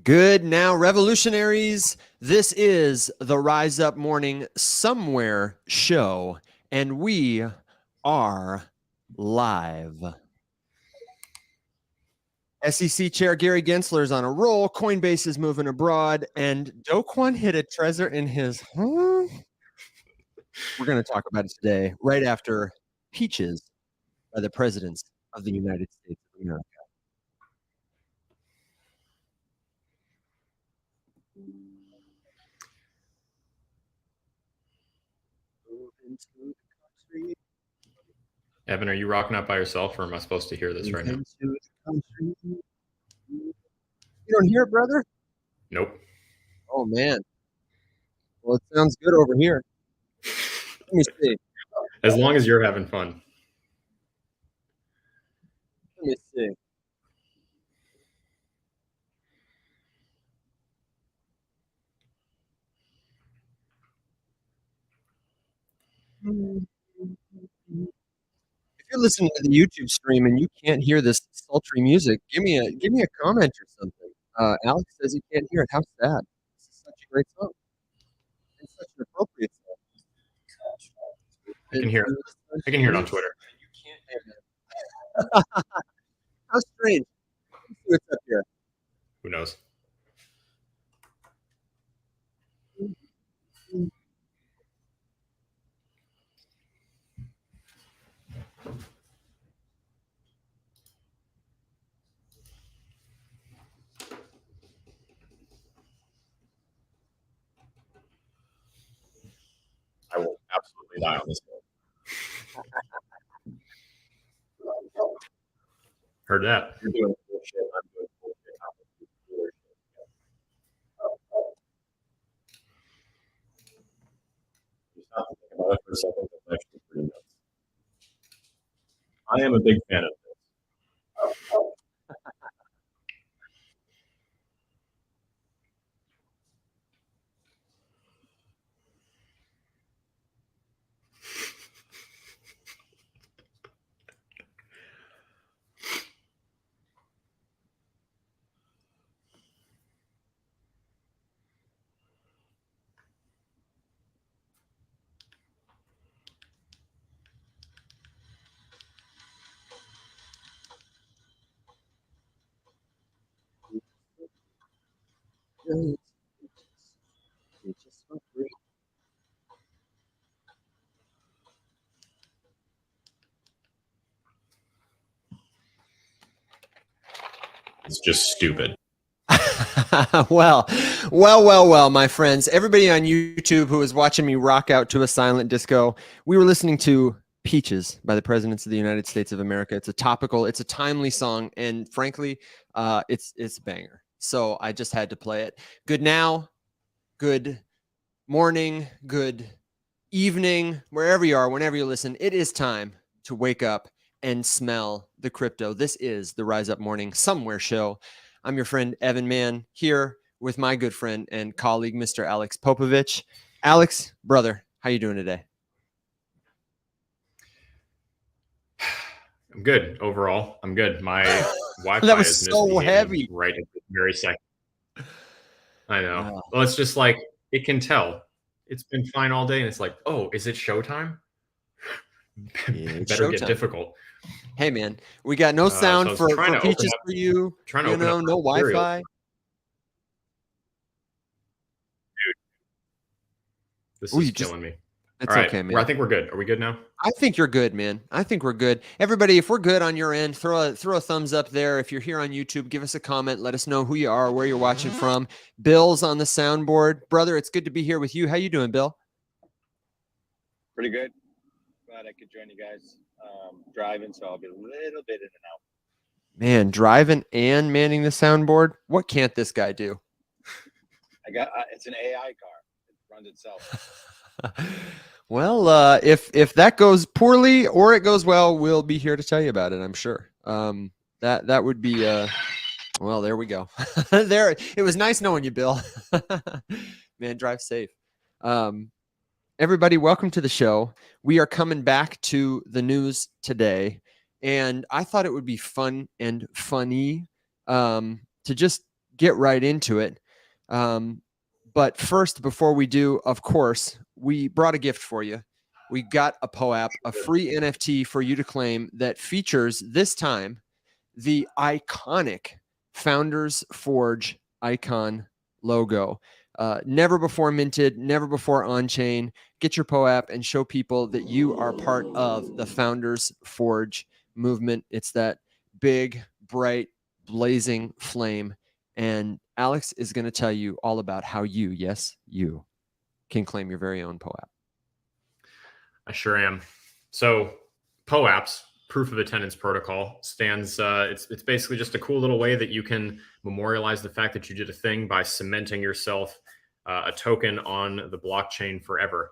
Good now, revolutionaries. This is the Rise Up Morning Somewhere show, and we are live. SEC Chair Gary Gensler is on a roll. Coinbase is moving abroad, and Kwon hit a Trezor in his. We're going to talk about it today, right after Peaches by the presidents of the United States of America. Evan, are you rocking out by yourself, or am I supposed to hear this right now? You don't hear it, brother? Nope. Oh, man. Well, it sounds good over here. Let me see. As long as you're having fun. Let me see. If you're listening to the YouTube stream and you can't hear this sultry music, give me a comment or something. Alex says he can't hear it. How sad. This is such a great song. It's such an appropriate song. I can hear it. I can hear it on Twitter. You can't hear it. How strange. Let's see what's up here. Who knows? I will absolutely die on this one. Heard that. You're doing bullshit. I'm doing bullshit. You stop to think about it for a second. That's actually pretty nuts. I am a big fan of this. It's just stupid. well, my friends. Everybody on YouTube who is watching me rock out to a silent disco, we were listening to Peaches by the Presidents of the United States of America. It's a topical, it's a timely song, and frankly, it's a banger. So I just had to play it. Good now, good morning, good evening, wherever you are, whenever you listen. It is time to wake up and smell the crypto. This is the Rise Up Morning Somewhere show. I'm your friend Evan Mann here with my good friend and colleague, Mr. Alex Popovich. Alex, brother, how you doing today? I'm good overall. I'm good. My Wi-Fi That was is so heavy. right at this very second. I know. Wow. Well, it's just like it can tell. It's been fine all day, and it's like, oh, is it showtime? Better get difficult. Hey man, we got no sound so for Peaches for you. Trying to you open know, up no Wi-Fi. Dude, this is killing me. It's all right, okay, man. I think we're good. Are we good now? I think you're good, man. I think we're good. Everybody, if we're good on your end, throw a thumbs up there. If you're here on YouTube, give us a comment. Let us know who you are, where you're watching from. Bill's on the soundboard. Brother, it's good to be here with you. How you doing, Bill? Pretty good. Glad I could join you guys. Driving, so I'll be a little bit in and out. Man, driving and manning the soundboard. What can't this guy do? It's an AI car. It runs itself. Well, if that goes poorly or it goes well, we'll be here to tell you about it, I'm sure. That would be well, there we go. There, it was nice knowing you, Bill. Man, drive safe. Everybody, welcome to the show. We are coming back to the news today, and I thought it would be fun and funny to just get right into it. But first, before we do, of course, we brought a gift for you. We got a POAP, a free NFT for you to claim that features this time the iconic Founders Forge icon logo. Never before minted, never before on chain. Get your POAP and show people that you are part of the Founders Forge movement. It's that big, bright, blazing flame. And Alex is going to tell you all about how you, yes, you, can claim your very own POAP. I sure am. So POAPs, proof of attendance protocol, stands, it's basically just a cool little way that you can memorialize the fact that you did a thing by cementing yourself a token on the blockchain forever.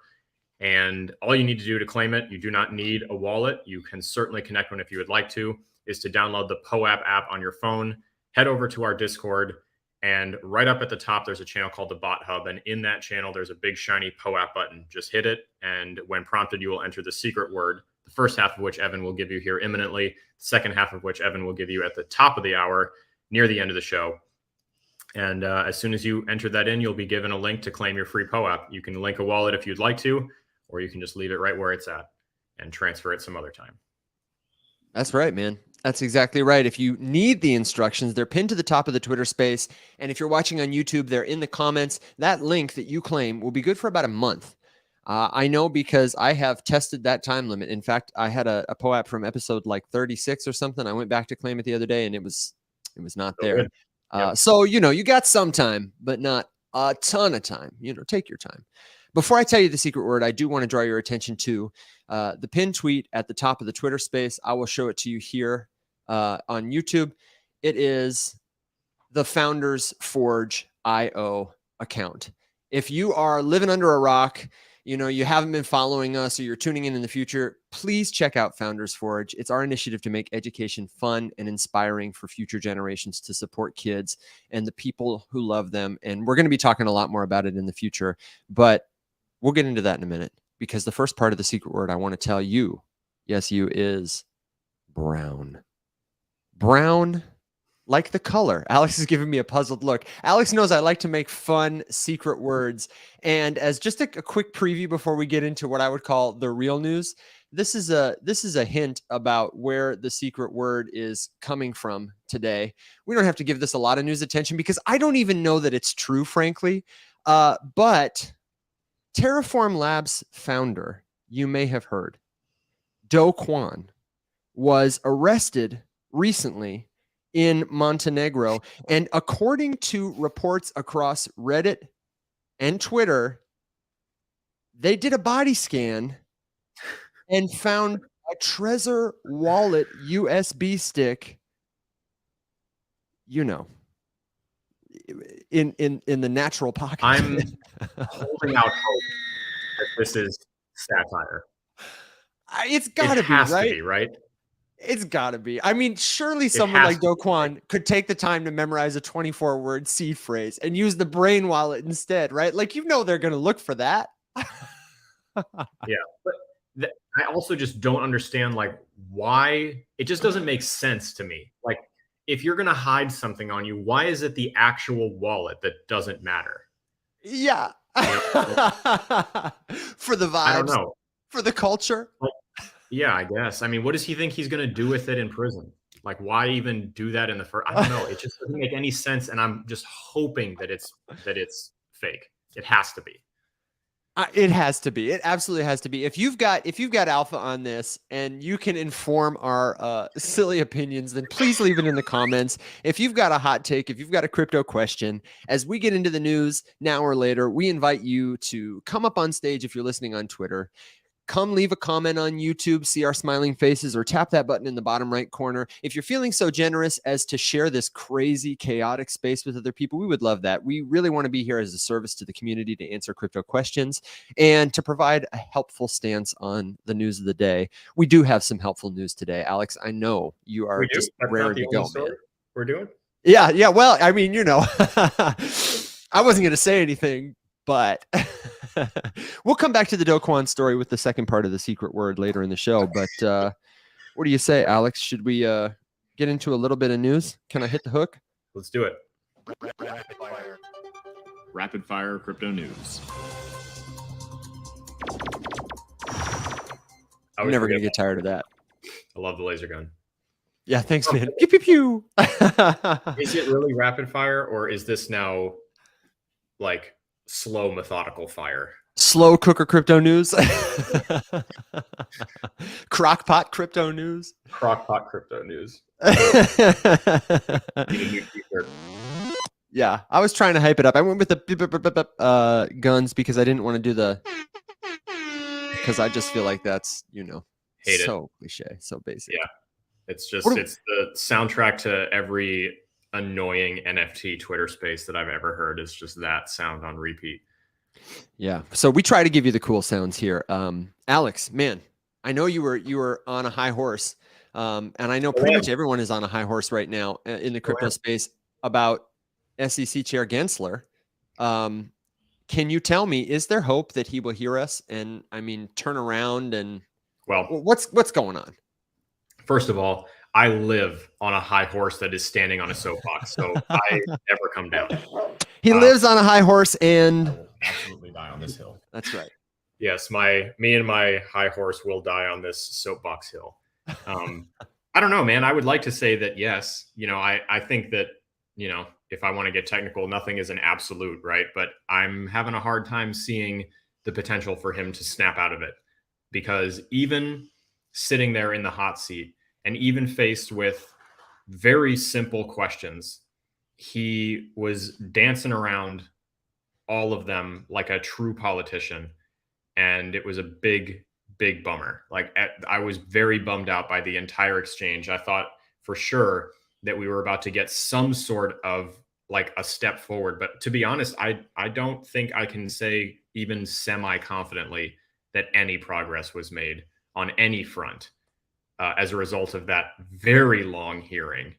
And all you need to do to claim it, you do not need a wallet. You can certainly connect one if you would like to, is to download the POAP app on your phone, head over to our Discord, and right up at the top, there's a channel called the Bot Hub. And in that channel, there's a big shiny POAP button. Just hit it. And when prompted, you will enter the secret word, the first half of which Evan will give you here imminently, the second half of which Evan will give you at the top of the hour, near the end of the show. And as soon as you enter that in, you'll be given a link to claim your free POAP. You can link a wallet if you'd like to, or you can just leave it right where it's at and transfer it some other time. That's right, man. That's exactly right. If you need the instructions, they're pinned to the top of the Twitter space. And if you're watching on YouTube, they're in the comments. That link that you claim will be good for about a month. I know because I have tested that time limit. In fact, I had a POAP from episode like 36 or something. I went back to claim it the other day and it was not there. Yep. So, you got some time, but not a ton of time. Take your time. Before I tell you the secret word, I do want to draw your attention to the pinned tweet at the top of the Twitter space. I will show it to you here on YouTube. It is the Founders Forge IO account. If you are living under a rock, you haven't been following us or you're tuning in the future, please check out Founders Forge. It's our initiative to make education fun and inspiring for future generations, to support kids and the people who love them. And we're going to be talking a lot more about it in the future, but we'll get into that in a minute, because the first part of the secret word I want to tell you, yes, you, is brown. Brown, like the color. Alex is giving me a puzzled look. Alex knows I like to make fun secret words. And as just a quick preview before we get into what I would call the real news, this is a hint about where the secret word is coming from today. We don't have to give this a lot of news attention because I don't even know that it's true, frankly. But Terraform Labs founder, you may have heard, Kwon, was arrested recently in Montenegro. And according to reports across Reddit and Twitter, they did a body scan and found a Trezor wallet USB stick, in the natural pocket. I'm holding out hope that this is satire. It's got to be, right? To be, right? It's got to be. I mean, surely someone like Kwon could take the time to memorize a 24-word seed phrase and use the brain wallet instead, right? Like, they're going to look for that. Yeah, but I also just don't understand, why. It just doesn't make sense to me. If you're going to hide something on you, why is it the actual wallet that doesn't matter? Yeah. For the vibes. I don't know. For the culture. Yeah, I guess. I mean, what does he think he's going to do with it in prison? Why even do that in the first? I don't know. It just doesn't make any sense. And I'm just hoping that it's fake. It has to be. It has to be. It absolutely has to be. If you've got alpha on this and you can inform our silly opinions, then please leave it in the comments. If you've got a hot take, if you've got a crypto question, as we get into the news now or later, we invite you to come up on stage if you're listening on Twitter. Come leave a comment on YouTube, see our smiling faces, or tap that button in the bottom right corner. If you're feeling so generous as to share this crazy, chaotic space with other people, we would love that. We really want to be here as a service to the community to answer crypto questions and to provide a helpful stance on the news of the day. We do have some helpful news today. Alex, I know you are just raring to go, man. We're doing? Yeah. Well, I mean, I wasn't going to say anything, but we'll come back to the Kwon story with the second part of the secret word later in the show. But what do you say, Alex? Should we get into a little bit of news? Can I hit the hook? Let's do it. Rapid fire crypto news. I'm never going to get tired of that. I love the laser gun. Yeah, thanks, man. Pew, pew, pew. Is it really rapid fire, or is this now like slow, methodical fire? Slow cooker crypto news. Crockpot crypto news. Crockpot crypto news. Yeah, I was trying to hype it up. I went with the guns because I didn't want to do the, because I just feel like that's, Hate so cliche, so basic. Yeah. It's just, What it's the soundtrack to every annoying NFT Twitter space that I've ever heard. Is just that sound on repeat. Yeah. So we try to give you the cool sounds here. Alex, man, I know you were on a high horse. And I know pretty much everyone is on a high horse right now in the crypto space about SEC Chair Gensler. Can you tell me, is there hope that he will hear us and turn around and what's going on? First of all, I live on a high horse that is standing on a soapbox, so I never come down. He lives on a high horse and I will absolutely die on this hill. That's right. Yes, me and my high horse will die on this soapbox hill. I don't know, man. I would like to say that yes. I think that, if I want to get technical, nothing is an absolute, right? But I'm having a hard time seeing the potential for him to snap out of it, because even sitting there in the hot seat and even faced with very simple questions, he was dancing around all of them like a true politician. And it was a big, big bummer. I was very bummed out by the entire exchange. I thought for sure that we were about to get some sort of like a step forward. But to be honest, I don't think I can say even semi-confidently that any progress was made on any front as a result of that very long hearing.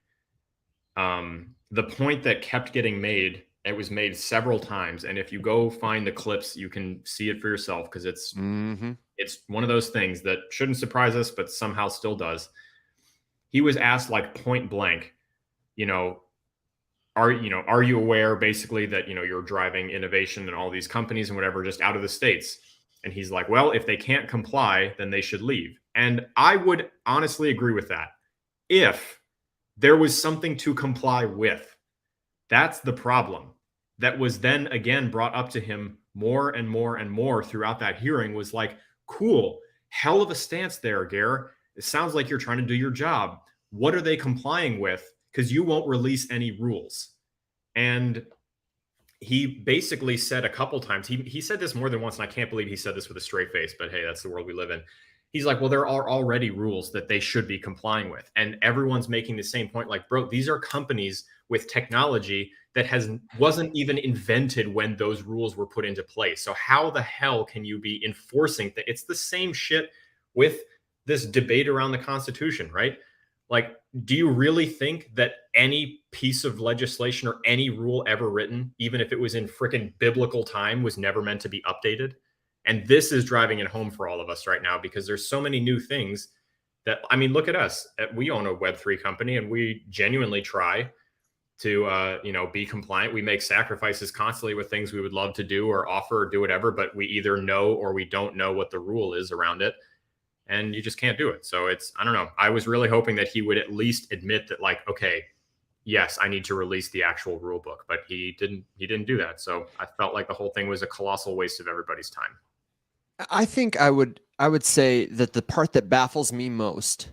The point that kept getting made, it was made several times. And if you go find the clips, you can see it for yourself, because it's one of those things that shouldn't surprise us, but somehow still does. He was asked like point blank, are you aware basically that, you're driving innovation in all these companies and whatever, just out of the States? And he's like, well, if they can't comply, then they should leave. And I would honestly agree with that. If there was something to comply with, that's the problem. That was then again brought up to him more and more and more throughout that hearing, was like, cool, hell of a stance there, Gare. It sounds like you're trying to do your job. What are they complying with? Because you won't release any rules. And he basically said a couple times, he said this more than once, and I can't believe he said this with a straight face, but hey, that's the world we live in. He's like, well, there are already rules that they should be complying with. And everyone's making the same point. Like, bro, these are companies with technology that wasn't even invented when those rules were put into place. So how the hell can you be enforcing that? It's the same shit with this debate around the Constitution, right? Like, do you really think that any piece of legislation or any rule ever written, even if it was in freaking biblical time, was never meant to be updated? And this is driving it home for all of us right now, because there's so many new things that, look at us. We own a Web3 company, and we genuinely try to, be compliant. We make sacrifices constantly with things we would love to do or offer or do whatever, but we either know or we don't know what the rule is around it. And you just can't do it. So I don't know. I was really hoping that he would at least admit that, like, okay, yes, I need to release the actual rule book, but he didn't do that. So I felt like the whole thing was a colossal waste of everybody's time. I think I would say that the part that baffles me most,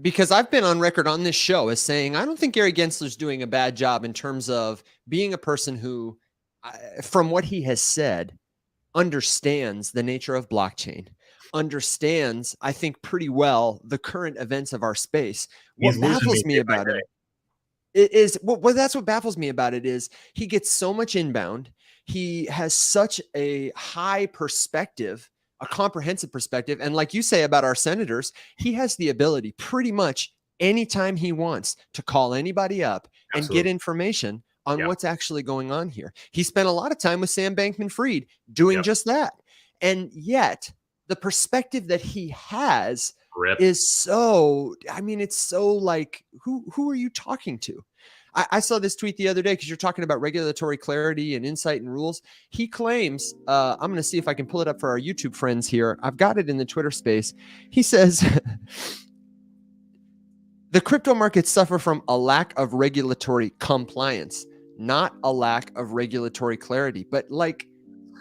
because I've been on record on this show as saying, I don't think Gary Gensler's doing a bad job in terms of being a person who, from what he has said, understands the nature of blockchain, understands, I think, pretty well the current events of our space. What baffles me about it is, well, that's what baffles me about it is he gets so much inbound. He has such a high perspective, a comprehensive perspective. And like you say about our senators, he has the ability pretty much anytime he wants to call anybody up and get information on what's actually going on here. He spent a lot of time with Sam Bankman-Fried doing just that. And yet the perspective that he has is so, it's so like, who are you talking to? I saw this tweet the other day because you're talking about regulatory clarity and insight and rules. He claims, I'm going to see if I can pull it up for our YouTube friends here. I've got it in the Twitter space. He says, the crypto markets suffer from a lack of regulatory compliance, not a lack of regulatory clarity. But like,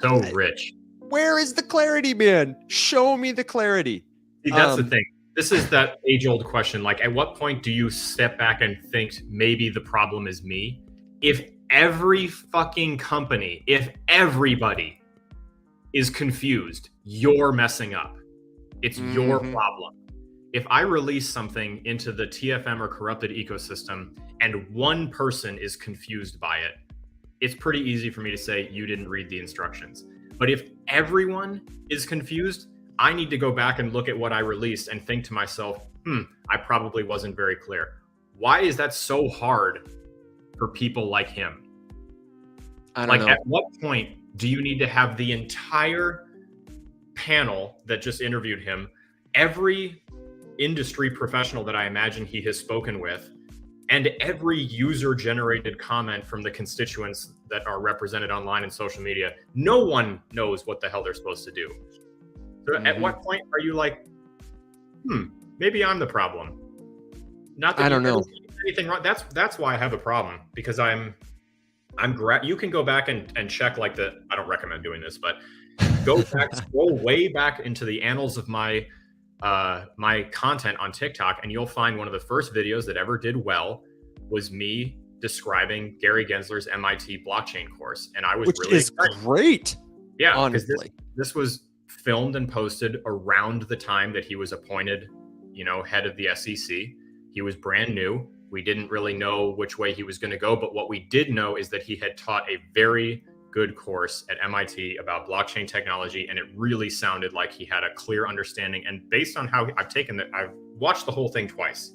So rich. where is the clarity, man? Show me the clarity. See, that's the thing. This is that age-old question. Like, at what point do you step back and think maybe the problem is me? If every fucking company, if everybody is confused, you're messing up. It's your problem. If I release something into the TFM or corrupted ecosystem and one person is confused by it, it's pretty easy for me to say you didn't read the instructions. But if everyone is confused, I need to go back and look at what I released and think to myself, I probably wasn't very clear. Why is that so hard for people like him? I don't know. At what point do you need to have the entire panel that just interviewed him, every industry professional that I imagine he has spoken with, and every user-generated comment from the constituents that are represented online and social media? No one knows what the hell they're supposed to do. So at what point are you like, maybe I'm the problem? Not that I don't know anything wrong. That's why I have a problem, because you can go back and check like I don't recommend doing this, but go back, scroll way back into the annals of my my content on TikTok, and you'll find one of the first videos that ever did well was me describing Gary Gensler's MIT blockchain course, and I was really excited. Great. Yeah, honestly, this was filmed and posted around the time that he was appointed, head of the SEC. He was brand new. We didn't really know which way he was going to go, but what we did know is that he had taught a very good course at MIT about blockchain technology, and it really sounded like he had a clear understanding. And based on how I've watched the whole thing twice,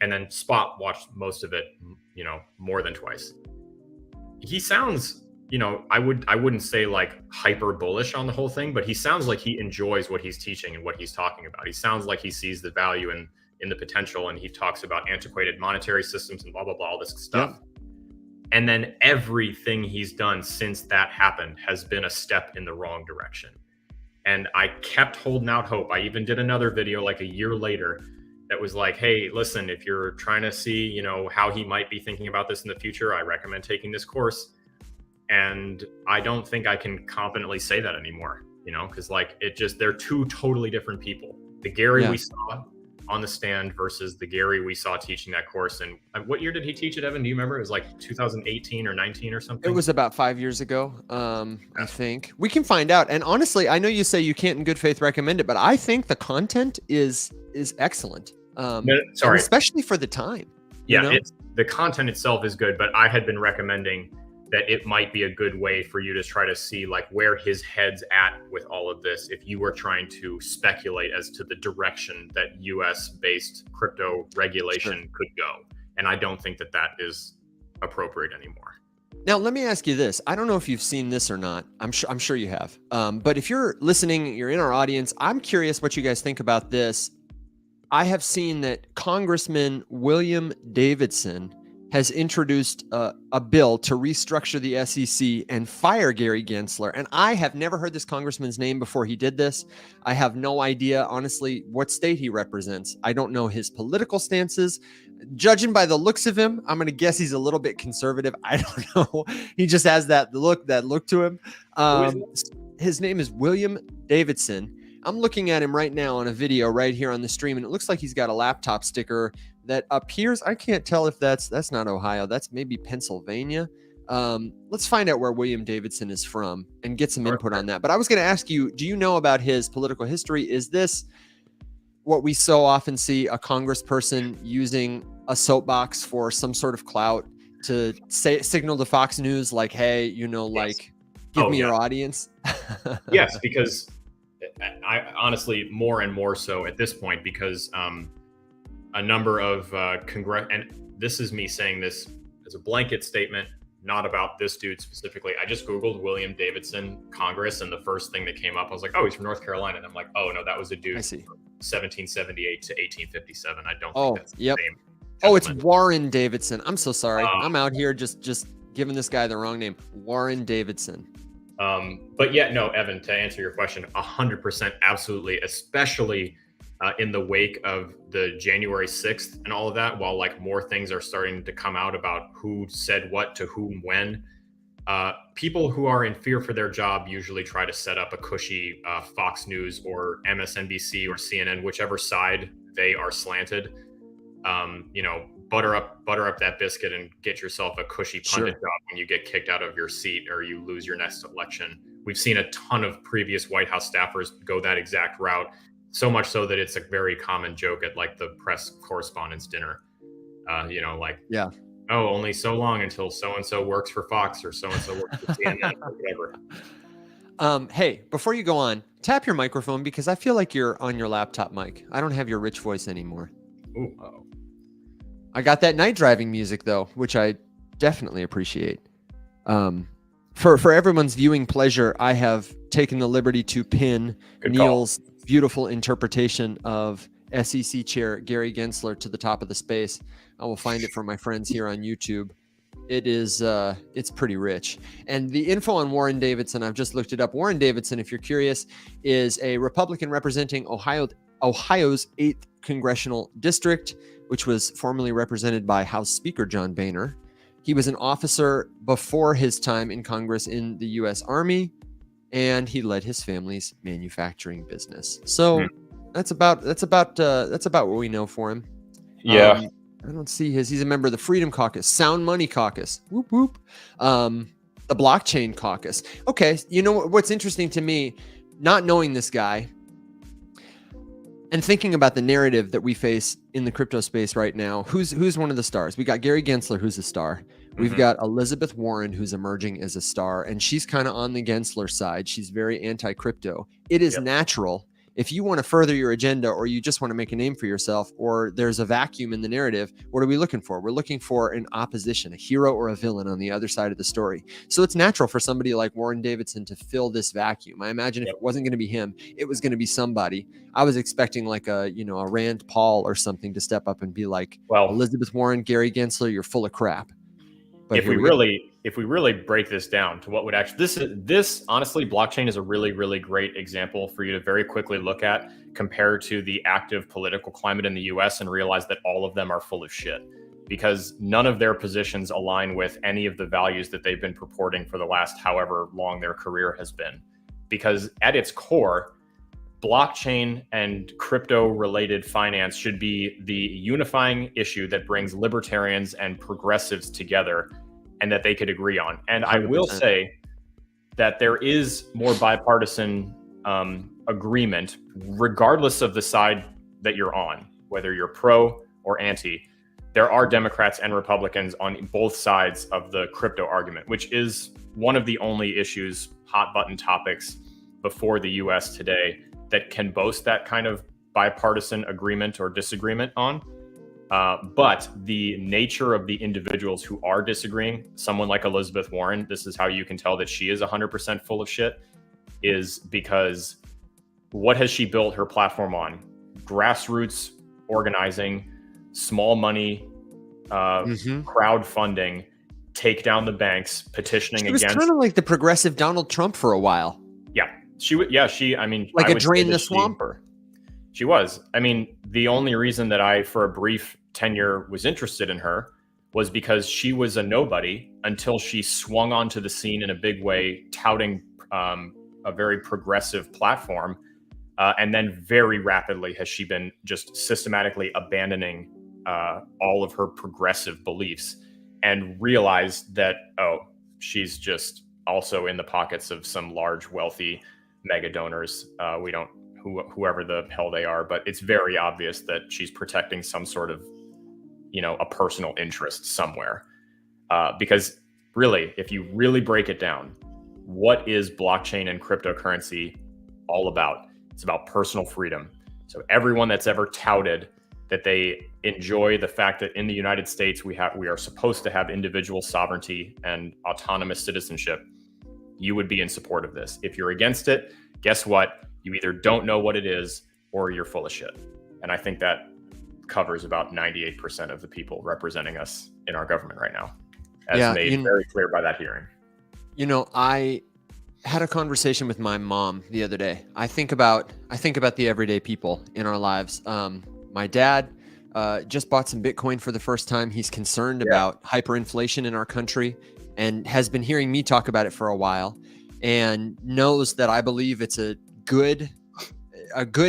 and then Spot watched most of it, more than twice. He sounds, I wouldn't say like hyper bullish on the whole thing, but he sounds like he enjoys what he's teaching and what he's talking about. He sounds like he sees the value in the potential, and he talks about antiquated monetary systems and blah, blah, blah, all this stuff. Yeah. And then everything he's done since that happened has been a step in the wrong direction. And I kept holding out hope. I even did another video like a year later that was like, hey, listen, if you're trying to see, how he might be thinking about this in the future, I recommend taking this course. And I don't think I can confidently say that anymore, because they're two totally different people. The Gary we saw on the stand versus the Gary we saw teaching that course. And what year did he teach it, Evan? Do you remember? It was like 2018 or 19 or something. It was about 5 years ago, I think. We can find out. And honestly, I know you say you can't in good faith recommend it, but I think the content is excellent. Especially for the time. Yeah, the content itself is good, but I had been recommending that it might be a good way for you to try to see like where his head's at with all of this, if you were trying to speculate as to the direction that US-based crypto regulation could go. And I don't think that is appropriate anymore. Now, let me ask you this. I don't know if you've seen this or not. I'm sure you have. But if you're listening, you're in our audience, I'm curious what you guys think about this. I have seen that Congressman William Davidson has introduced a bill to restructure the SEC and fire Gary Gensler. And I have never heard this congressman's name before he did this. I have no idea, honestly, what state he represents. I don't know his political stances. Judging by the looks of him, I'm going to guess he's a little bit conservative. I don't know. He just has that look to him. His name is William Davidson. I'm looking at him right now on a video right here on the stream, and it looks like he's got a laptop sticker that appears, I can't tell if that's not Ohio. That's maybe Pennsylvania. Let's find out where William Davidson is from and get some input on that. But I was going to ask you, do you know about his political history? Is this what we so often see, a congressperson using a soapbox for some sort of clout to signal to Fox News like, hey, give me your audience? Yes, because I honestly, more and more so at this point, because a number of and this is me saying this as a blanket statement, not about this dude specifically. I just Googled William Davidson Congress, and the first thing that came up, I was like, oh, he's from North Carolina. And I'm like, oh no, that was a dude from 1778 to 1857. I don't think that's the same Oh, it's gentleman. Warren Davidson. I'm so sorry. Oh. I'm out here just giving this guy the wrong name. Warren Davidson. But yeah, no, Evan, to answer your question, 100% absolutely, especially in the wake of the January 6th and all of that, while like more things are starting to come out about who said what to whom when. People who are in fear for their job usually try to set up a cushy Fox News or MSNBC or CNN, whichever side they are slanted. Butter up that biscuit and get yourself a cushy pundit job when you get kicked out of your seat or you lose your next election. We've seen a ton of previous White House staffers go that exact route, so much so that it's a very common joke at like the press correspondence dinner. Yeah. Oh, only so long until so-and-so works for Fox or so-and-so works for CNN or whatever. Hey, before you go on, tap your microphone because I feel like you're on your laptop mic. I don't have your rich voice anymore. Ooh, uh-oh. I got that night driving music though, which I definitely appreciate. For everyone's viewing pleasure, I have taken the liberty to pin Good Neil's beautiful interpretation of SEC Chair Gary Gensler to the top of the space. I will find it for my friends here on YouTube. It is, it's pretty rich. And the info on Warren Davidson, I've just looked it up. Warren Davidson, if you're curious, is a Republican representing Ohio's 8th congressional district, which was formerly represented by House Speaker John Boehner. He was an officer before his time in Congress in the U.S. Army, and he led his family's manufacturing business. So that's about what we know for him. Yeah. I don't see he's a member of the Freedom Caucus, Sound Money Caucus, whoop whoop, the Blockchain Caucus. Okay, you know what's interesting to me, not knowing this guy and thinking about the narrative that we face in the crypto space right now. Who's one of the stars? We got Gary Gensler, who's a star. We've got Elizabeth Warren, who's emerging as a star, and she's kind of on the Gensler side. She's very anti-crypto. It is natural. If you want to further your agenda or you just want to make a name for yourself or there's a vacuum in the narrative, what are we looking for? We're looking for an opposition, a hero or a villain on the other side of the story. So it's natural for somebody like Warren Davidson to fill this vacuum. I imagine if it wasn't going to be him, it was going to be somebody. I was expecting like a Rand Paul or something to step up and be like, well, Elizabeth Warren, Gary Gensler, you're full of crap. But if we really break this down to what would actually, this honestly, blockchain is a really, really great example for you to very quickly look at compared to the active political climate in the US and realize that all of them are full of shit because none of their positions align with any of the values that they've been purporting for the last however long their career has been. Because at its core, blockchain and crypto related finance should be the unifying issue that brings libertarians and progressives together and that they could agree on. And 100%. I will say that there is more bipartisan agreement, regardless of the side that you're on, whether you're pro or anti. There are Democrats and Republicans on both sides of the crypto argument, which is one of the only issues, hot button topics before the US today that can boast that kind of bipartisan agreement or disagreement on. But the nature of the individuals who are disagreeing, someone like Elizabeth Warren, this is how you can tell that she is 100% full of shit, is because what has she built her platform on? Grassroots organizing, small money, crowdfunding, take down the banks, petitioning against. She was kind of like the progressive Donald Trump for a while. Yeah. I mean, like a drain the swamper. She was. I mean, the only reason that I, for a brief tenure, was interested in her was because she was a nobody until she swung onto the scene in a big way, touting a very progressive platform. And then very rapidly has she been just systematically abandoning all of her progressive beliefs and realized that, she's just also in the pockets of some large, wealthy mega donors. Whoever the hell they are, but it's very obvious that she's protecting some sort of, a personal interest somewhere. Because really, if you really break it down, what is blockchain and cryptocurrency all about? It's about personal freedom. So everyone that's ever touted that they enjoy the fact that in the United States, we are supposed to have individual sovereignty and autonomous citizenship, you would be in support of this. If you're against it, guess what? You either don't know what it is or you're full of shit. And I think that covers about 98% of the people representing us in our government right now, as Yeah, made very clear by that hearing. I had a conversation with my mom the other day. I think about the everyday people in our lives. My dad just bought some Bitcoin for the first time. He's concerned about hyperinflation in our country and has been hearing me talk about it for a while, and knows that I believe it's a good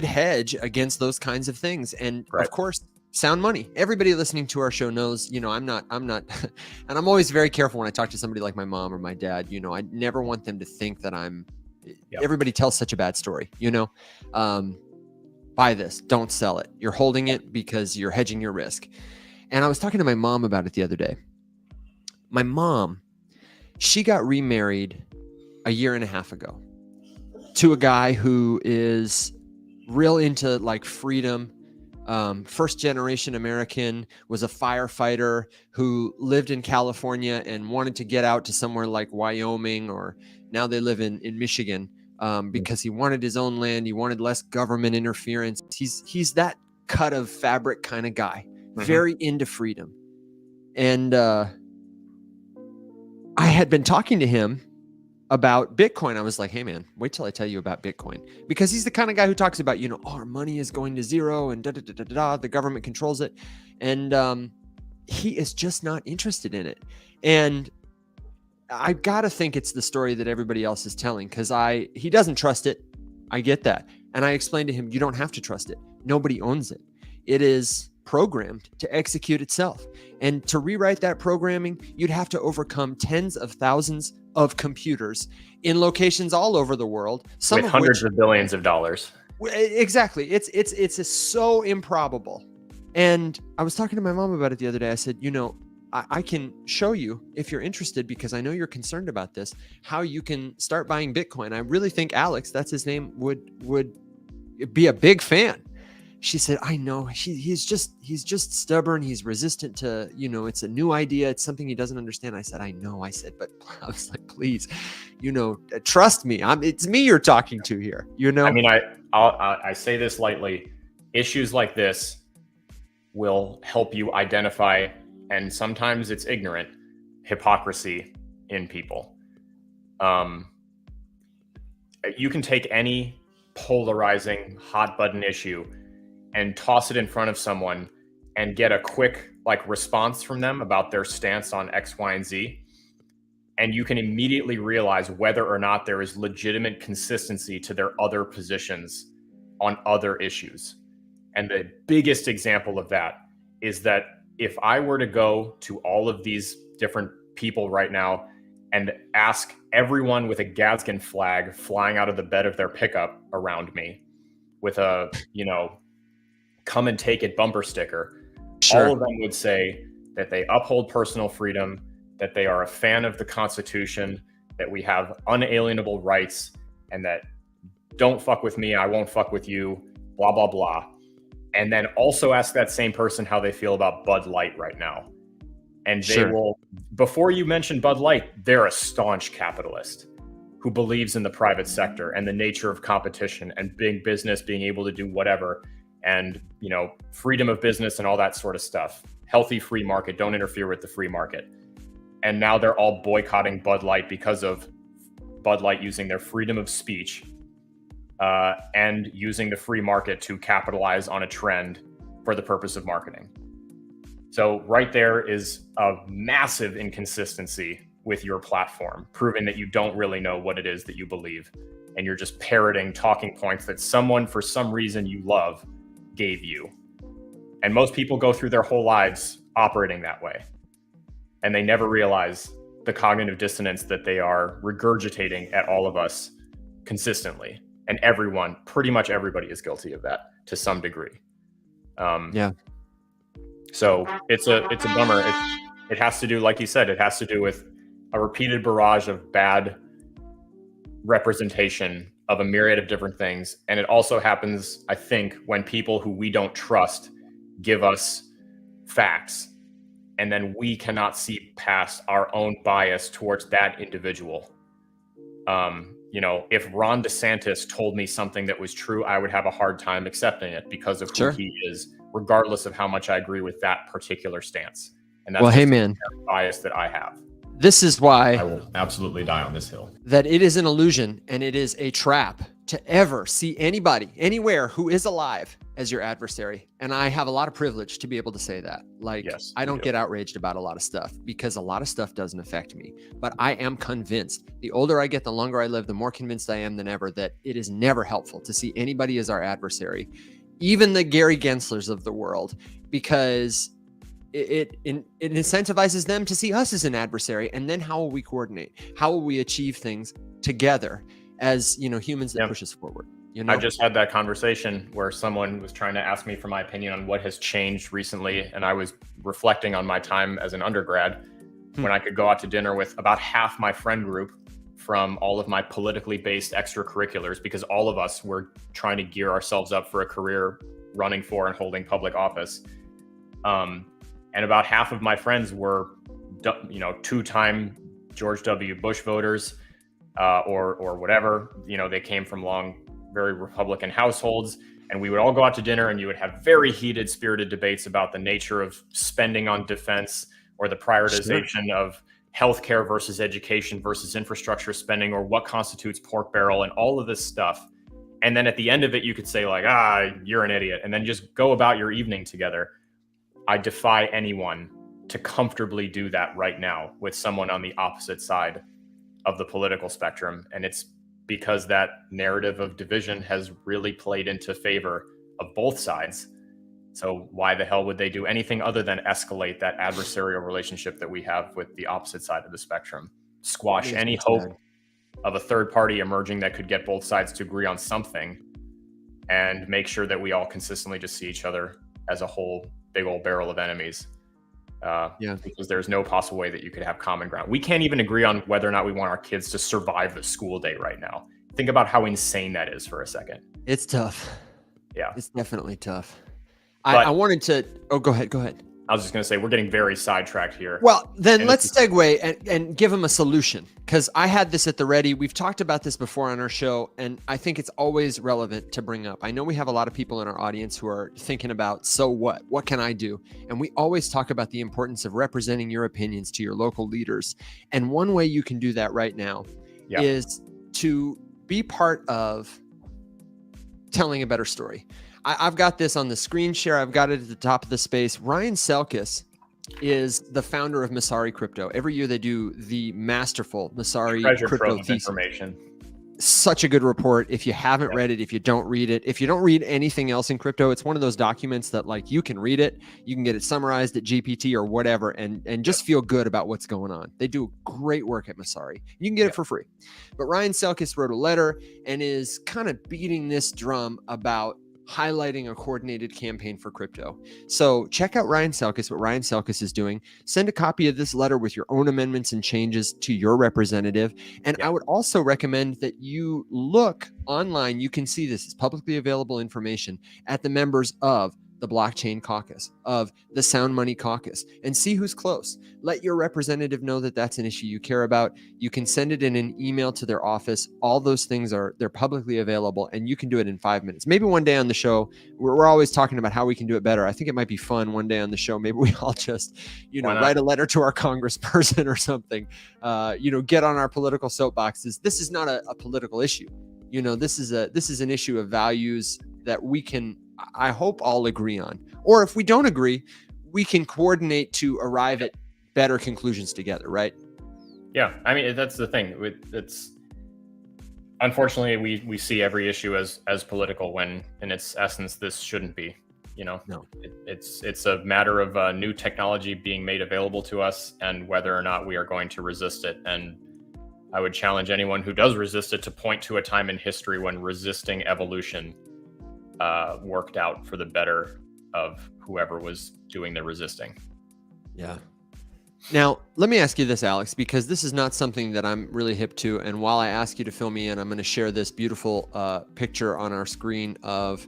hedge against those kinds of things. And of course, sound money. Everybody listening to our show knows, I'm not, and I'm always very careful when I talk to somebody like my mom or my dad. I never want them to think that everybody tells such a bad story, buy this, don't sell it. You're holding it because you're hedging your risk. And I was talking to my mom about it the other day. My mom, she got remarried a year and a half ago to a guy who is real into like freedom. First generation American, was a firefighter who lived in California and wanted to get out to somewhere like Wyoming, or now they live in Michigan, because he wanted his own land. He wanted less government interference. He's that cut of fabric kind of guy, very into freedom. And I had been talking to him about Bitcoin. I was like, hey man, wait till I tell you about Bitcoin, because he's the kind of guy who talks about, our money is going to zero and the government controls it. And he is just not interested in it. And I got to think it's the story that everybody else is telling, because he doesn't trust it. I get that. And I explained to him, you don't have to trust it. Nobody owns it. It is programmed to execute itself. And to rewrite that programming, you'd have to overcome tens of thousands of computers in locations all over the world, some with hundreds of billions of dollars. Exactly. It's so improbable. And I was talking to my mom about it the other day. I said, I can show you, if you're interested, because I know you're concerned about this, how you can start buying Bitcoin. I really think Alex, that's his name, would be a big fan. She said, I know, he's just stubborn. He's resistant to, it's a new idea. It's something he doesn't understand. I said, I know. I said, but I was like, please, trust me. It's me you're talking to here, I mean, I say this lightly. Issues like this will help you identify, and sometimes it's ignorant, hypocrisy in people. You can take any polarizing hot button issue and toss it in front of someone and get a quick response from them about their stance on X, Y, and Z. And you can immediately realize whether or not there is legitimate consistency to their other positions on other issues. And the biggest example of that is that if I were to go to all of these different people right now and ask everyone with a Gadsden flag flying out of the bed of their pickup around me with a, come and take it bumper sticker, all of them would say that they uphold personal freedom, that they are a fan of the Constitution, that we have unalienable rights, and that don't fuck with me, I won't fuck with you, blah, blah, blah. And then also ask that same person how they feel about Bud Light right now. And they will, before you mention Bud Light, they're a staunch capitalist who believes in the private sector and the nature of competition and big business being able to do whatever. And, freedom of business and all that sort of stuff. Healthy free market, don't interfere with the free market. And now they're all boycotting Bud Light because of Bud Light using their freedom of speech and using the free market to capitalize on a trend for the purpose of marketing. So right there is a massive inconsistency with your platform, proving that you don't really know what it is that you believe. And you're just parroting talking points that someone, for some reason you love, gave you. And most people go through their whole lives operating that way. And they never realize the cognitive dissonance that they are regurgitating at all of us consistently. And pretty much everybody is guilty of that to some degree. So it's a bummer. It has to do, like you said, it has to do with a repeated barrage of bad representation of a myriad of different things. And it also happens, I think, when people who we don't trust give us facts, and then we cannot see past our own bias towards that individual. If Ron DeSantis told me something that was true, I would have a hard time accepting it because of who he is, regardless of how much I agree with that particular stance. And that's Well, hey just man, a bias that I have. this is I why will absolutely die on this hill. that it is an illusion and it is a trap to ever see anybody anywhere who is alive as your adversary. And I have a lot of privilege to be able to say that. Like, Yes, I you don't do. get outraged about a lot of stuff because a lot of stuff doesn't affect me. But I am convinced, the older I get, the longer I live, the more convinced I am than ever that it is never helpful to see anybody as our adversary, even the Gary Genslers of the world, because it incentivizes them to see us as an adversary. And then how will we coordinate? How will we achieve things together as, you know, humans that Yep. push us forward? You know? I just had that conversation where someone was trying to ask me for my opinion on what has changed recently. And I was reflecting on my time as an undergrad when I could go out to dinner with about half my friend group from all of my politically based extracurriculars, because all of us were trying to gear ourselves up for a career running for and holding public office. And about half of my friends were, you know, two-time George W. Bush voters, or whatever. You know, they came from very Republican households, and we would all go out to dinner, and you would have very heated, spirited debates about the nature of spending on defense or the prioritization of healthcare versus education versus infrastructure spending, or what constitutes pork barrel, and all of this stuff. And then at the end of it, you could say like, you're an idiot, and then just go about your evening together. I defy anyone to comfortably do that right now with someone on the opposite side of the political spectrum. And it's because that narrative of division has really played into favor of both sides. So why the hell would they do anything other than escalate that adversarial relationship that we have with the opposite side of the spectrum? Squash any hope of a third party emerging that could get both sides to agree on something, and make sure that we all consistently just see each other as a whole big old barrel of enemies. Because there's no possible way that you could have common ground. We can't even agree on whether or not we want our kids to survive the school day right now. Think about how insane that is for a second. It's tough. Yeah. It's definitely tough. But I wanted to, go ahead. I was just going to say, we're getting very sidetracked here. Well, then And let's segue and give them a solution, because I had this at the ready. We've talked about this before on our show, and I think it's always relevant to bring up. I know we have a lot of people in our audience who are thinking about, so what? What can I do? And we always talk about the importance of representing your opinions to your local leaders. And one way you can do that right now is to be part of telling a better story. I've got this on the screen share. I've got it at the top of the space. Ryan Selkis is the founder of Messari Crypto. Every year they do the masterful Messari Crypto thesis. Information. Such a good report. If you haven't read it, if you don't read it, if you don't read anything else in crypto, it's one of those documents that, like, you can read it, you can get it summarized at GPT or whatever, and just feel good about what's going on. They do great work at Messari. You can get it for free. But Ryan Selkis wrote a letter and is kind of beating this drum about highlighting a coordinated campaign for crypto. So check out Ryan Selkis, what Ryan Selkis is doing. Send a copy of this letter with your own amendments and changes to your representative. And I would also recommend that you look online. You can see this is publicly available information at the members of the Blockchain Caucus, of the Sound Money Caucus, and see who's close. Let your representative know that that's an issue you care about. You can send it in an email to their office. All those things they're publicly available, and you can do it in 5 minutes. Maybe one day on the show, we're always talking about how we can do it better. I think it might be fun one day on the show. Maybe we all just, write a letter to our congressperson or something, get on our political soapboxes. This is not a political issue. This is an issue of values that we can, I hope, all agree on. Or if we don't agree, we can coordinate to arrive at better conclusions together, right? Yeah, I mean, that's the thing. It's unfortunately we see every issue as political, when in its essence this shouldn't be. No. It's a matter of new technology being made available to us and whether or not we are going to resist it. And I would challenge anyone who does resist it to point to a time in history when resisting evolution worked out for the better of whoever was doing the resisting. Yeah. Now, let me ask you this, Alex, because this is not something that I'm really hip to. And while I ask you to fill me in, I'm going to share this beautiful picture on our screen of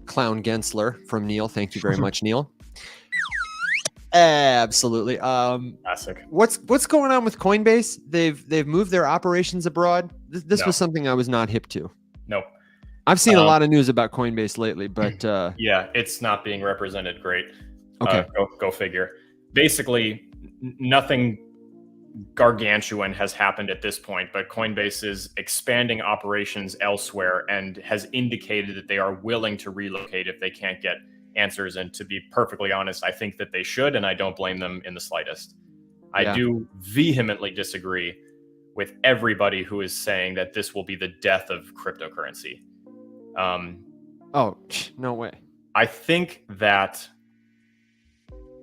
Clown Gensler from Neil. Thank you very much, Neil. Absolutely. Classic. What's going on with Coinbase? They've moved their operations abroad. This No. was something I was not hip to. Nope. I've seen a lot of news about Coinbase lately, but yeah, it's not being represented great. Okay. Go figure. Basically, nothing gargantuan has happened at this point, but Coinbase is expanding operations elsewhere and has indicated that they are willing to relocate if they can't get answers. And to be perfectly honest, I think that they should, and I don't blame them in the slightest. I do vehemently disagree with everybody who is saying that this will be the death of cryptocurrency. No way. I think that,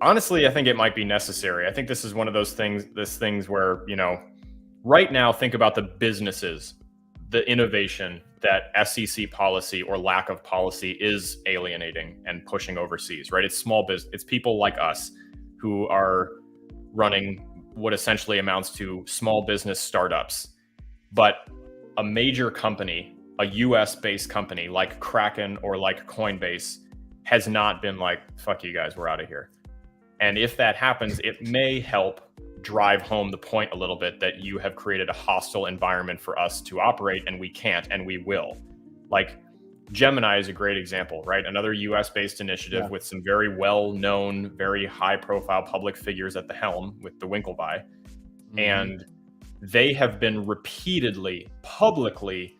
honestly, I think it might be necessary. I think this is one of those things where, right now, think about the businesses, the innovation that SEC policy or lack of policy is alienating and pushing overseas, right? It's small business. It's people like us who are running what essentially amounts to small business startups. But a major company, a US-based company like Kraken or like Coinbase has not been like, fuck you guys, we're out of here. And if that happens, it may help drive home the point a little bit that you have created a hostile environment for us to operate, and we can't, and we will. Like Gemini is a great example, right? Another US-based initiative with some very well-known, very high-profile public figures at the helm with the Winklevi. And they have been repeatedly, publicly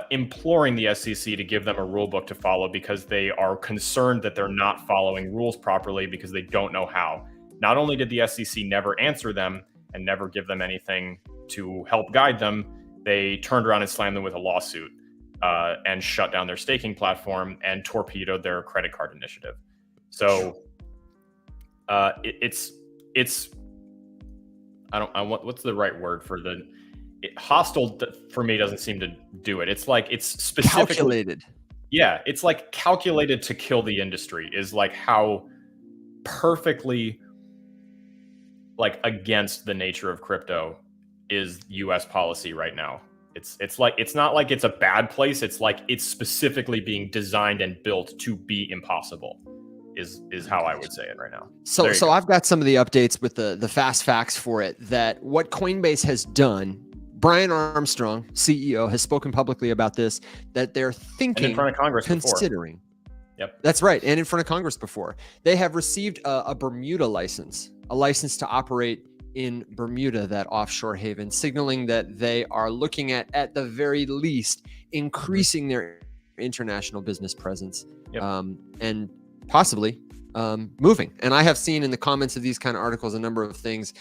imploring the SEC to give them a rule book to follow because they are concerned that they're not following rules properly because they don't know how. Not only did the SEC never answer them and never give them anything to help guide them, they turned around and slammed them with a lawsuit and shut down their staking platform and torpedoed their credit card initiative. So it's what's the right word for hostile for me doesn't seem to do it. It's like it's specifically calculated. Yeah, it's like calculated to kill the industry is like how perfectly like against the nature of crypto is US policy right now. It's like it's not like it's a bad place. It's like it's specifically being designed and built to be impossible. Is how I would say it right now. So I've got some of the updates with the fast facts for it. That what Coinbase has done. Brian Armstrong, CEO, has spoken publicly about this. That they're thinking, and in front of Congress, considering. Before. Yep, that's right, and in front of Congress before. They have received a Bermuda license, a license to operate in Bermuda, that offshore haven, signaling that they are looking at the very least, increasing their international business presence, and possibly moving. And I have seen in the comments of these kind of articles a number of things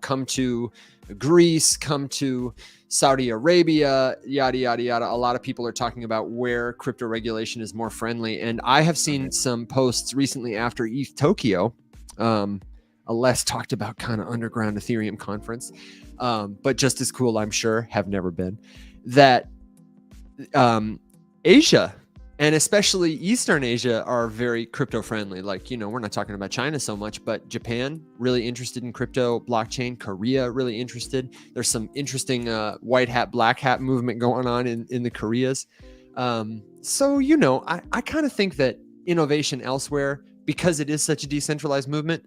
come to Greece, come to Saudi Arabia, yada, yada, yada. A lot of people are talking about where crypto regulation is more friendly. And I have seen some posts recently after ETH Tokyo, a less talked about kind of underground Ethereum conference, but just as cool, I'm sure, have never been, that Asia, and especially Eastern Asia, are very crypto friendly. Like, we're not talking about China so much, but Japan, really interested in crypto blockchain. Korea, really interested. There's some interesting white hat, black hat movement going on in the Koreas. So, I kind of think that innovation elsewhere, because it is such a decentralized movement,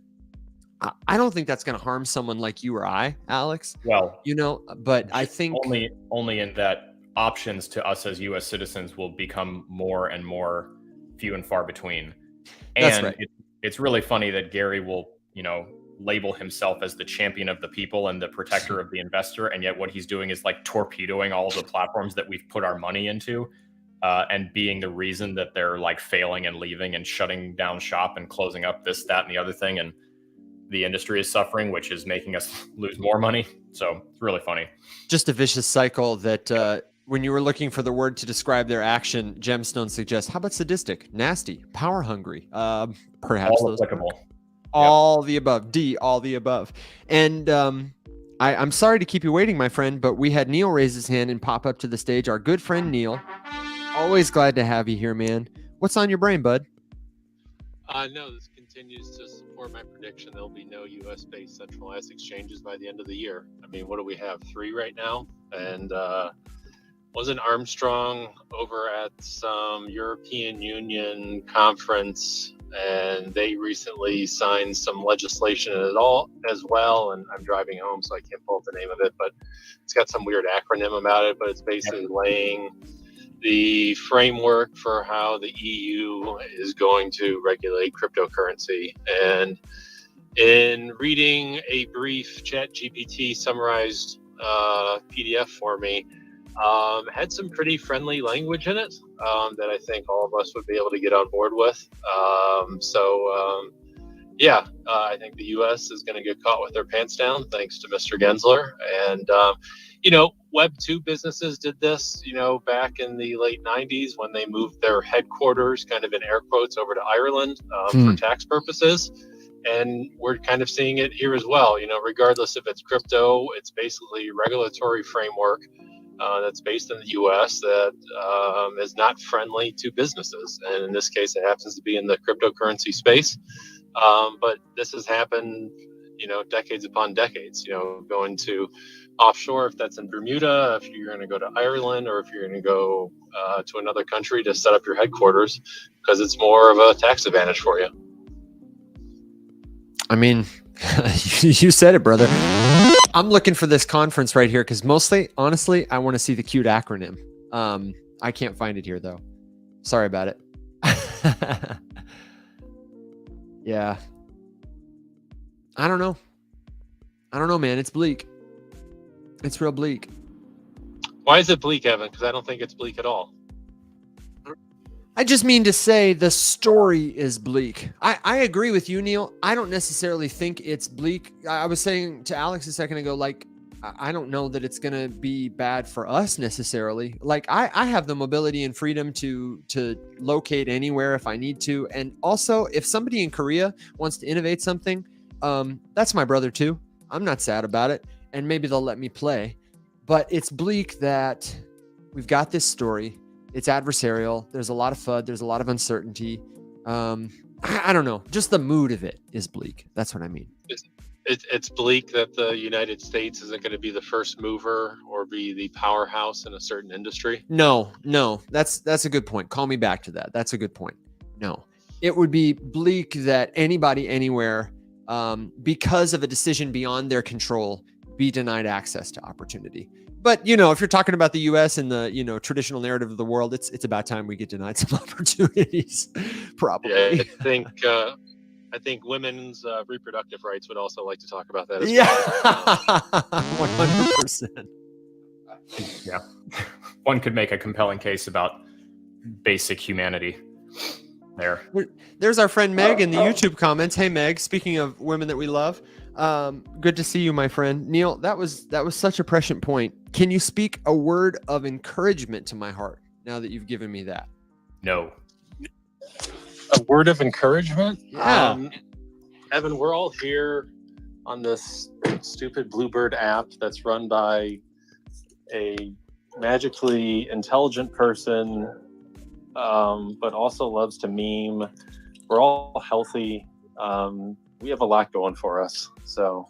I don't think that's going to harm someone like you or I, Alex. Well, but I think only in that options to us as U.S. citizens will become more and more few and far between. And that's right. It's really funny that Gary will, label himself as the champion of the people and the protector of the investor, and yet what he's doing is like torpedoing all of the platforms that we've put our money into, and being the reason that they're like failing and leaving and shutting down shop and closing up this, that, and the other thing, and the industry is suffering, which is making us lose more money. So it's really funny. Just a vicious cycle that when you were looking for the word to describe their action, Gemstone suggests, how about sadistic, nasty, power hungry? Perhaps all those applicable. All the above. All the above. And I'm sorry to keep you waiting, my friend, but we had Neil raise his hand and pop up to the stage. Our good friend Neil. Always glad to have you here, man. What's on your brain, bud? No, this continues to support my prediction. There'll be no U.S.-based centralized exchanges by the end of the year. I mean, what do we have? 3 right now? And wasn't Armstrong over at some European Union conference, and they recently signed some legislation as well, and I'm driving home, so I can't pull up the name of it, but it's got some weird acronym about it, but it's basically laying the framework for how the EU is going to regulate cryptocurrency. And in reading a brief ChatGPT summarized PDF for me, had some pretty friendly language in it that I think all of us would be able to get on board with. I think the U.S. is going to get caught with their pants down thanks to Mr. Gensler. And, Web 2 businesses did this, back in the late 90s when they moved their headquarters, kind of in air quotes, over to Ireland for tax purposes. And we're kind of seeing it here as well. Regardless if it's crypto, it's basically a regulatory framework that's based in the U.S. that is not friendly to businesses. And in this case, it happens to be in the cryptocurrency space. But this has happened, decades upon decades, going to offshore, if that's in Bermuda, if you're going to go to Ireland, or if you're going to go to another country to set up your headquarters, because it's more of a tax advantage for you. I mean, you said it, brother. I'm looking for this conference right here because mostly, honestly, I want to see the cute acronym. I can't find it here though. Sorry about it. Yeah. I don't know, man. It's bleak. It's real bleak. Why is it bleak, Evan? Because I don't think it's bleak at all. I just mean to say the story is bleak. I agree with you, Neil. I don't necessarily think it's bleak. I was saying to Alex a second ago, like, I don't know that it's going to be bad for us necessarily. Like, I have the mobility and freedom to locate anywhere if I need to. And also, if somebody in Korea wants to innovate something, that's my brother too. I'm not sad about it. And maybe they'll let me play. But it's bleak that we've got this story. It's adversarial. There's a lot of FUD. There's a lot of uncertainty. I don't know. Just the mood of it is bleak. That's what I mean. It's bleak that the United States isn't going to be the first mover or be the powerhouse in a certain industry. No. That's a good point. Call me back to that. That's a good point. No, it would be bleak that anybody anywhere, because of a decision beyond their control, be denied access to opportunity. But, if you're talking about the U.S. and the, traditional narrative of the world, it's about time we get denied some opportunities, probably. Yeah, I think women's reproductive rights would also like to talk about that as well. 100%. Yeah. One could make a compelling case about basic humanity there. There's our friend Meg in the YouTube comments. Hey, Meg, speaking of women that we love, good to see you, my friend. Neil, that was such a prescient point. Can you speak a word of encouragement to my heart now that you've given me that? No. A word of encouragement? Yeah. Evan, we're all here on this stupid Bluebird app that's run by a magically intelligent person, but also loves to meme. We're all healthy. We have a lot going for us. So,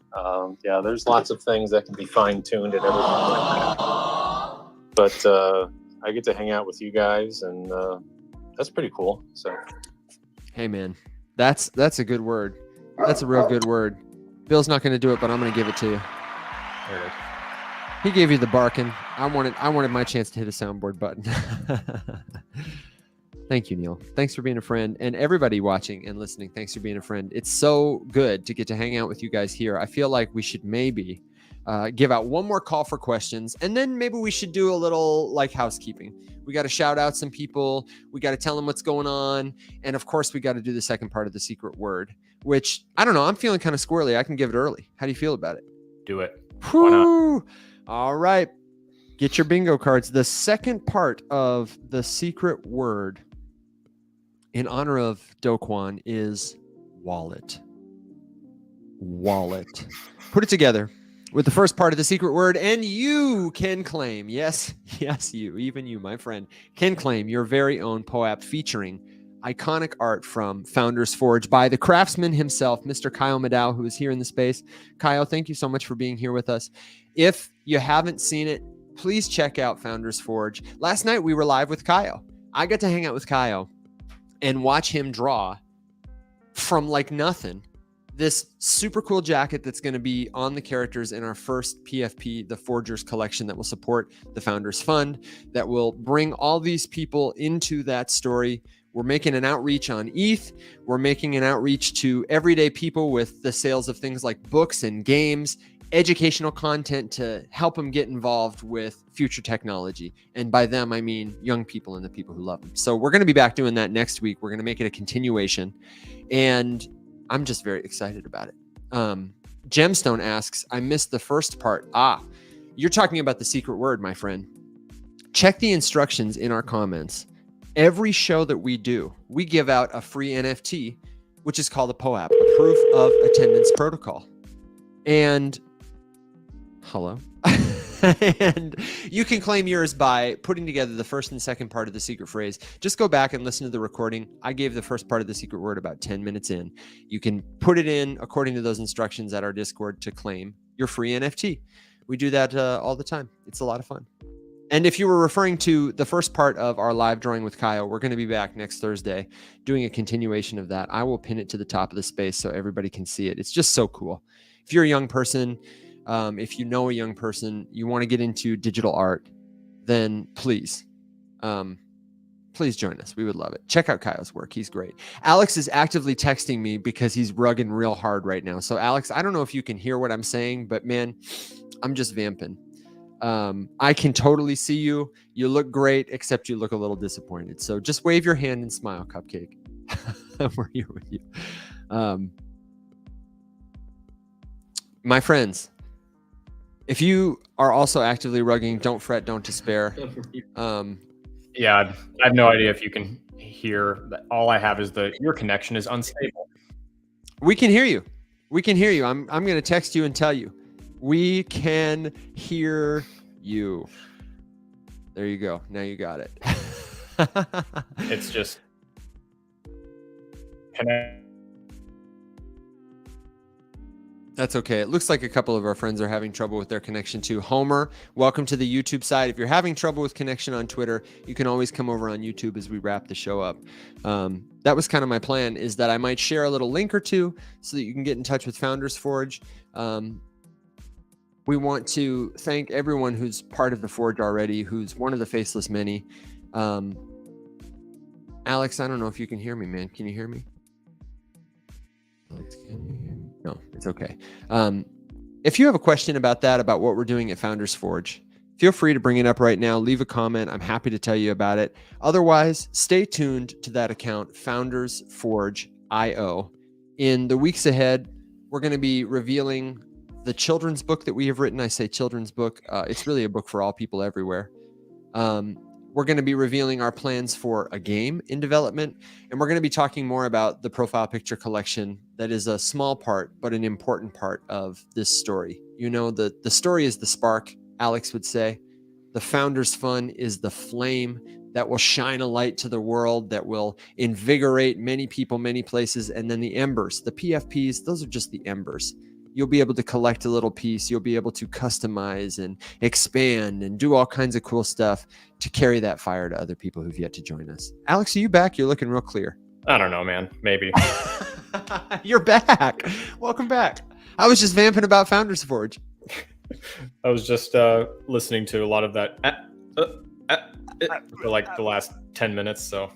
there's lots of things that can be fine-tuned and everything like that. But I get to hang out with you guys, and that's pretty cool. So, hey, man, that's a good word. That's a real good word. Bill's not going to do it, but I'm going to give it to you. There it is. He gave you the barking. I wanted my chance to hit a soundboard button. Thank you, Neil. Thanks for being a friend. And everybody watching and listening, thanks for being a friend. It's so good to get to hang out with you guys here. I feel like we should maybe give out one more call for questions, and then maybe we should do a little like housekeeping. We got to shout out some people. We got to tell them what's going on. And of course, we got to do the second part of the secret word, which I don't know. I'm feeling kind of squirrely. I can give it early. How do you feel about it? Do it. Whew. Why not? All right. Get your bingo cards. The second part of the secret word in honor of Kwon is wallet. Wallet. Put it together with the first part of the secret word, and you can claim, yes, you, even you, my friend, can claim your very own POAP featuring iconic art from Founders Forge by the craftsman himself, Mr. Kyle Maddow, who is here in the space. Kyle, thank you so much for being here with us. If you haven't seen it, please check out Founders Forge. Last night we were live with Kyle. I got to hang out with Kyle and watch him draw from like nothing this super cool jacket that's going to be on the characters in our first PFP, the Forgers collection, that will support the Founders Fund, that will bring all these people into that story. We're making an outreach on ETH. We're making an outreach to everyday people with the sales of things like books and games, educational content to help them get involved with future technology. And by them, I mean young people and the people who love them. So we're going to be back doing that next week. We're going to make it a continuation. And I'm just very excited about it. Gemstone asks, I missed the first part. You're talking about the secret word, my friend. Check the instructions in our comments. Every show that we do, we give out a free NFT, which is called a POAP, a proof of attendance protocol. And hello. And you can claim yours by putting together the first and second part of the secret phrase. Just go back and listen to the recording. I gave the first part of the secret word about 10 minutes in. You can put it in according to those instructions at our Discord to claim your free NFT. We do that all the time. It's a lot of fun. And if you were referring to the first part of our live drawing with Kyle, we're going to be back next Thursday doing a continuation of that. I will pin it to the top of the space so everybody can see it. It's just so cool. If you're a young person, if you know a young person, you want to get into digital art, then please join us. We would love it. Check out Kyle's work. He's great. Alex is actively texting me because he's rugging real hard right now. So Alex, I don't know if you can hear what I'm saying, but man, I'm just vamping. I can totally see you. You look great, except you look a little disappointed. So just wave your hand and smile, Cupcake. We're here with you. My friends, if you are also actively rugging, don't fret, don't despair. Yeah, I have no idea if you can hear. All I have is your connection is unstable. We can hear you. We can hear you. I'm going to text you and tell you. We can hear you. There you go. Now you got it. It's just That's okay. It looks like a couple of our friends are having trouble with their connection too. Homer, welcome to the YouTube side. If you're having trouble with connection on Twitter, you can always come over on YouTube as we wrap the show up. That was kind of my plan, is that I might share a little link or two so that you can get in touch with Founders Forge. We want to thank everyone who's part of the Forge already, who's one of the Faceless Many. Alex, I don't know if you can hear me, man. Can you hear me? Alex, can you hear me? No, it's okay. If you have a question about that, about what we're doing at Founders Forge, feel free to bring it up right now. Leave a comment. I'm happy to tell you about it. Otherwise, stay tuned to that account, Founders Forge IO. In the weeks ahead, we're going to be revealing the children's book that we have written. I say children's book. It's really a book for all people everywhere. We're going to be revealing our plans for a game in development, and we're going to be talking more about the profile picture collection that is a small part, but an important part of this story. You know, the story is the spark, Alex would say. The Founders Fund is the flame that will shine a light to the world, that will invigorate many people, many places. And then the embers, the PFPs, those are just the embers. You'll be able to collect a little piece. You'll be able to customize and expand and do all kinds of cool stuff to carry that fire to other people who've yet to join us. Alex, are you back? You're looking real clear. I don't know, man. Maybe. You're back. Welcome back. I was just vamping about Founders Forge. I was just listening to a lot of that for like the last 10 minutes. So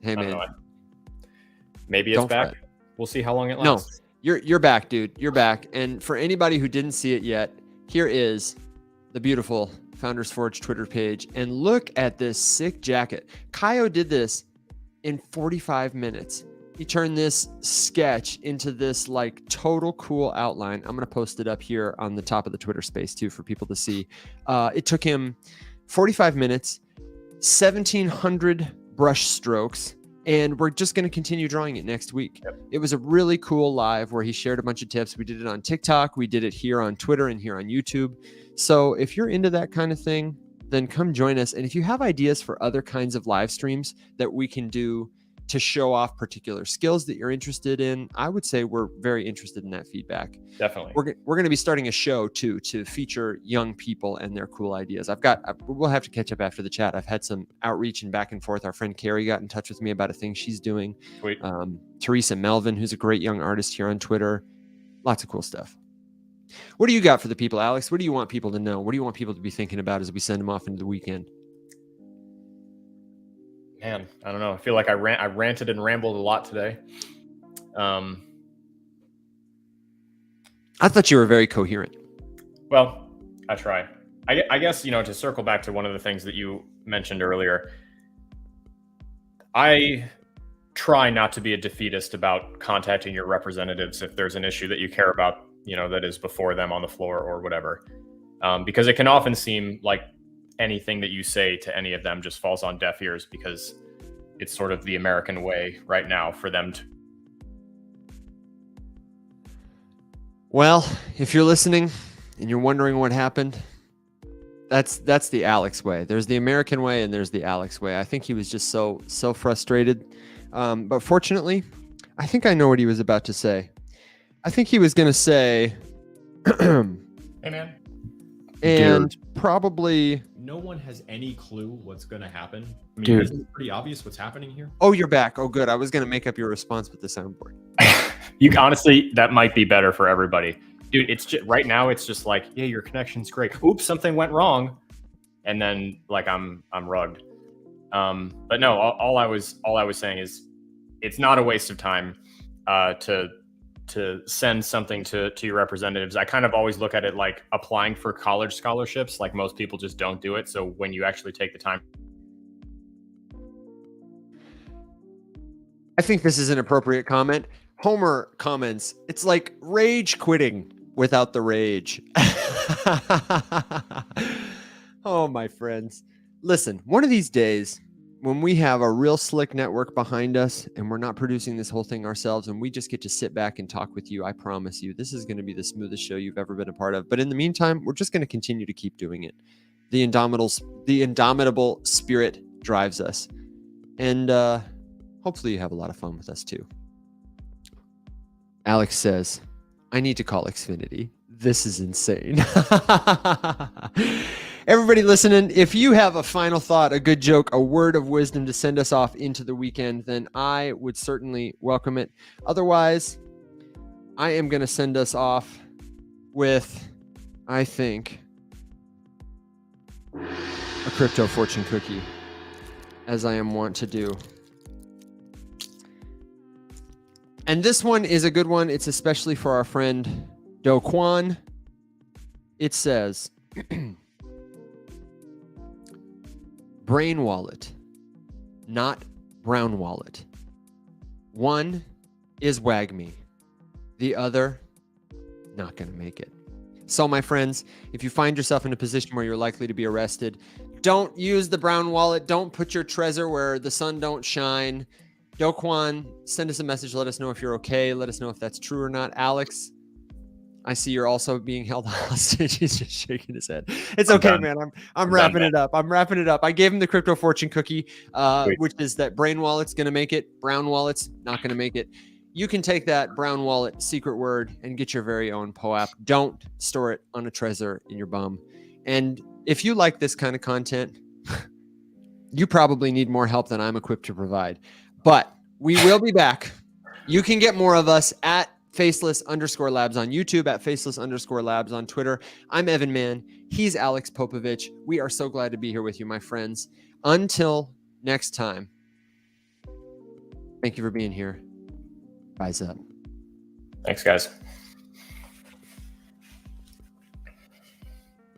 Hey, man. Maybe it's Don't back. fret. We'll see how long it lasts. No. You're back, dude. You're back. And for anybody who didn't see it yet, here is the beautiful Founders Forge Twitter page. And look at this sick jacket. Kaio did this in 45 minutes. He turned this sketch into this like total cool outline. I'm going to post it up here on the top of the Twitter space too for people to see. It took him 45 minutes, 1,700 brush strokes. And we're just going to continue drawing it next week. Yep. It was a really cool live where he shared a bunch of tips. We did it on TikTok. We did it here on Twitter and here on YouTube. So if you're into that kind of thing, then come join us. And if you have ideas for other kinds of live streams that we can do to show off particular skills that you're interested in, I would say we're very interested in that feedback. Definitely. We're going to be starting a show too to feature young people and their cool ideas. We'll have to catch up after the chat. I've had some outreach and back and forth. Our friend Carrie got in touch with me about a thing she's doing. Sweet. Teresa Melvin, who's a great young artist here on Twitter, Lots of cool stuff. What do you got for the people, Alex? What do you want people to know? What do you want people to be thinking about as we send them off into the weekend? Man, I don't know. I feel like I ranted and rambled a lot today. I thought you were very coherent. Well, I try. I guess, to circle back to one of the things that you mentioned earlier, I try not to be a defeatist about contacting your representatives if there's an issue that you care about, that is before them on the floor or whatever. Because it can often seem like anything that you say to any of them just falls on deaf ears because it's sort of the American way right now for them to. Well, if you're listening and you're wondering what happened, that's the Alex way. There's the American way and there's the Alex way. I think he was just so frustrated. But fortunately, I think I know what he was about to say. I think he was going to say, Hey, man. And probably... No one has any clue what's going to happen. I mean, Dude. isn't it pretty obvious what's happening here? Oh, you're back. Oh, good. I was going to make up your response with the soundboard. You honestly, that might be better for everybody. Dude, it's just right now it's just like, yeah, your connection's great. Oops, something went wrong. And then like I'm rugged. But no, all I was saying is it's not a waste of time to send something to your representatives. I kind of always look at it like applying for college scholarships. Like most people just don't do it. So when you actually take the time. I think this is an appropriate comment. Homer comments, it's like rage quitting without the rage. Oh, my friends. Listen, one of these days, when we have a real slick network behind us and we're not producing this whole thing ourselves and we just get to sit back and talk with you, I promise you, this is going to be the smoothest show you've ever been a part of. But in the meantime, we're just going to continue to keep doing it. The indomitable spirit drives us. And hopefully you have a lot of fun with us too. Alex says, I need to call Xfinity. This is insane. Everybody listening, if you have a final thought, a good joke, a word of wisdom to send us off into the weekend, then I would certainly welcome it. Otherwise, I am going to send us off with, I think, a crypto fortune cookie, as I am wont to do. And this one is a good one. It's especially for our friend Kwon. It says, brain wallet, not brown wallet. One is WAGMI. The other, not going to make it. So, my friends, if you find yourself in a position where you're likely to be arrested, don't use the brown wallet. Don't put your Trezor where the sun don't shine. Kwon, send us a message. Let us know if you're okay. Let us know if that's true or not. Alex, I see you're also being held hostage. He's just shaking his head. It's okay, done. man. I'm wrapping it up. I'm wrapping it up. I gave him the crypto fortune cookie, which is that brain wallet's going to make it. Brown wallet's not going to make it. You can take that brown wallet secret word and get your very own POAP. Don't store it on a Trezor in your bum. And if you like this kind of content, you probably need more help than I'm equipped to provide. But we will be back. You can get more of us at Faceless_Labs on YouTube, at Faceless_Labs on Twitter. I'm Evan Mann. He's Alex Popovich. We are so glad to be here with you, my friends. Until next time, thank you for being here. Rise up. Thanks, guys.